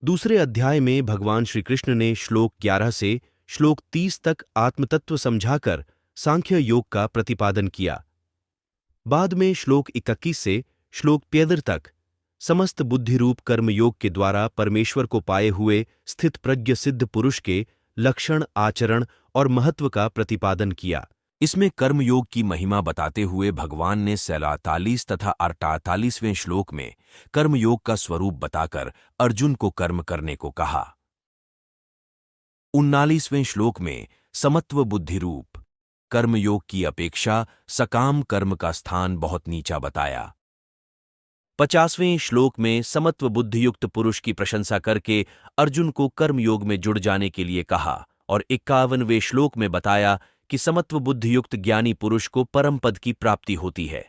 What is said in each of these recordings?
दूसरे अध्याय में भगवान श्री कृष्ण ने श्लोक 11 से श्लोक 30 तक आत्मतत्व समझाकर सांख्य योग का प्रतिपादन किया। बाद में श्लोक 21 से श्लोक 73 तक समस्त बुद्धिरूप कर्मयोग के द्वारा परमेश्वर को पाए हुए स्थित प्रज्ञ सिद्ध पुरुष के लक्षण, आचरण और महत्व का प्रतिपादन किया। इसमें कर्मयोग की महिमा बताते हुए भगवान ने 47 तथा 48वें श्लोक में कर्मयोग का स्वरूप बताकर अर्जुन को कर्म करने को कहा। 39वें श्लोक में समत्व बुद्धिरूप कर्मयोग की अपेक्षा सकाम कर्म का स्थान बहुत नीचा बताया। 50वें श्लोक में समत्व बुद्धियुक्त पुरुष की प्रशंसा करके अर्जुन को कर्मयोग में जुड़ जाने के लिए कहा और 51वें श्लोक में बताया कि समत्व बुद्धियुक्त ज्ञानी पुरुष को परम पद की प्राप्ति होती है।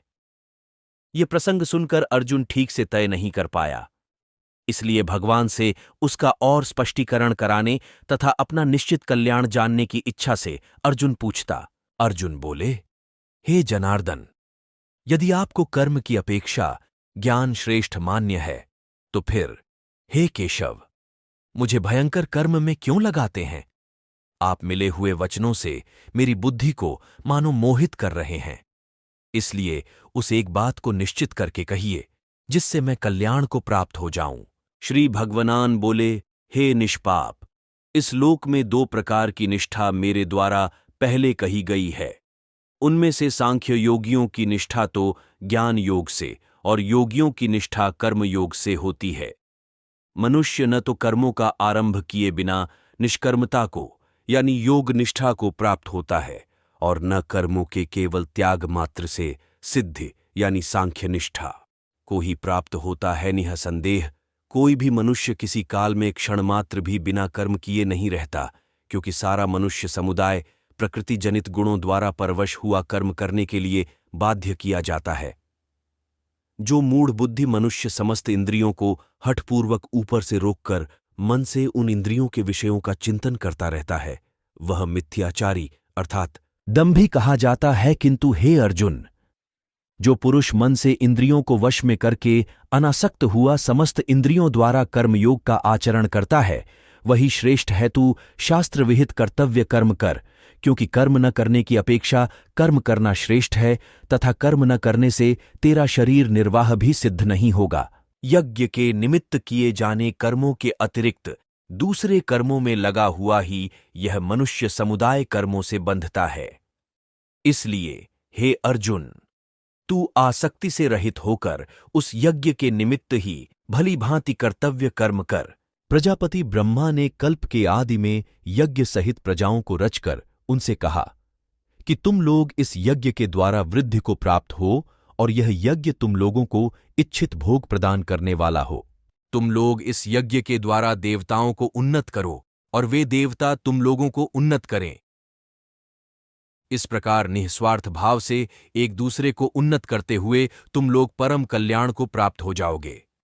यह प्रसंग सुनकर अर्जुन ठीक से तय नहीं कर पाया, इसलिए भगवान से उसका और स्पष्टीकरण कराने तथा अपना निश्चित कल्याण जानने की इच्छा से अर्जुन पूछता। अर्जुन बोले, हे जनार्दन, यदि आपको कर्म की अपेक्षा ज्ञान श्रेष्ठ मान्य है तो फिर हे केशव, मुझे भयंकर कर्म में क्यों लगाते हैं? आप मिले हुए वचनों से मेरी बुद्धि को मानो मोहित कर रहे हैं। इसलिए उस एक बात को निश्चित करके कहिए जिससे मैं कल्याण को प्राप्त हो जाऊं। श्री भगवान बोले, हे निष्पाप, इस लोक में 2 प्रकार की निष्ठा मेरे द्वारा पहले कही गई है। उनमें से सांख्य योगियों की निष्ठा तो ज्ञान योग से और योगियों की निष्ठा कर्म योग से होती है। मनुष्य न तो कर्मों का आरंभ किए बिना निष्कर्मता को यानी योग निष्ठा को प्राप्त होता है और न कर्मों के केवल त्याग मात्र से सिद्धि यानी सांख्य निष्ठा को ही प्राप्त होता है। निःसंदेह कोई भी मनुष्य किसी काल में क्षण मात्र भी बिना कर्म किए नहीं रहता, क्योंकि सारा मनुष्य समुदाय प्रकृति जनित गुणों द्वारा परवश हुआ कर्म करने के लिए बाध्य किया जाता है। जो मूढ़ बुद्धि मनुष्य समस्त इंद्रियों को हठपूर्वक ऊपर से रोककर मन से उन इंद्रियों के विषयों का चिंतन करता रहता है, वह मिथ्याचारी अर्थात दंभी कहा जाता है। किंतु हे अर्जुन, जो पुरुष मन से इंद्रियों को वश में करके अनासक्त हुआ समस्त इंद्रियों द्वारा कर्मयोग का आचरण करता है, वही श्रेष्ठ है। तू शास्त्र विहित कर्तव्य कर्म कर, क्योंकि कर्म न करने की अपेक्षा कर्म करना श्रेष्ठ है तथा कर्म न करने से तेरा शरीर निर्वाह भी सिद्ध नहीं होगा। यज्ञ के निमित्त किए जाने कर्मों के अतिरिक्त दूसरे कर्मों में लगा हुआ ही यह मनुष्य समुदाय कर्मों से बंधता है। इसलिए हे अर्जुन, तू आसक्ति से रहित होकर उस यज्ञ के निमित्त ही भली भांति कर्तव्य कर्म कर। प्रजापति ब्रह्मा ने कल्प के आदि में यज्ञ सहित प्रजाओं को रचकर उनसे कहा कि तुम लोग इस यज्ञ के द्वारा वृद्धि को प्राप्त हो और यह यज्ञ तुम लोगों को इच्छित भोग प्रदान करने वाला हो। तुम लोग इस यज्ञ के द्वारा देवताओं को उन्नत करो और वे देवता तुम लोगों को उन्नत करें। इस प्रकार निःस्वार्थ भाव से एक दूसरे को उन्नत करते हुए तुम लोग परम कल्याण को प्राप्त हो जाओगे।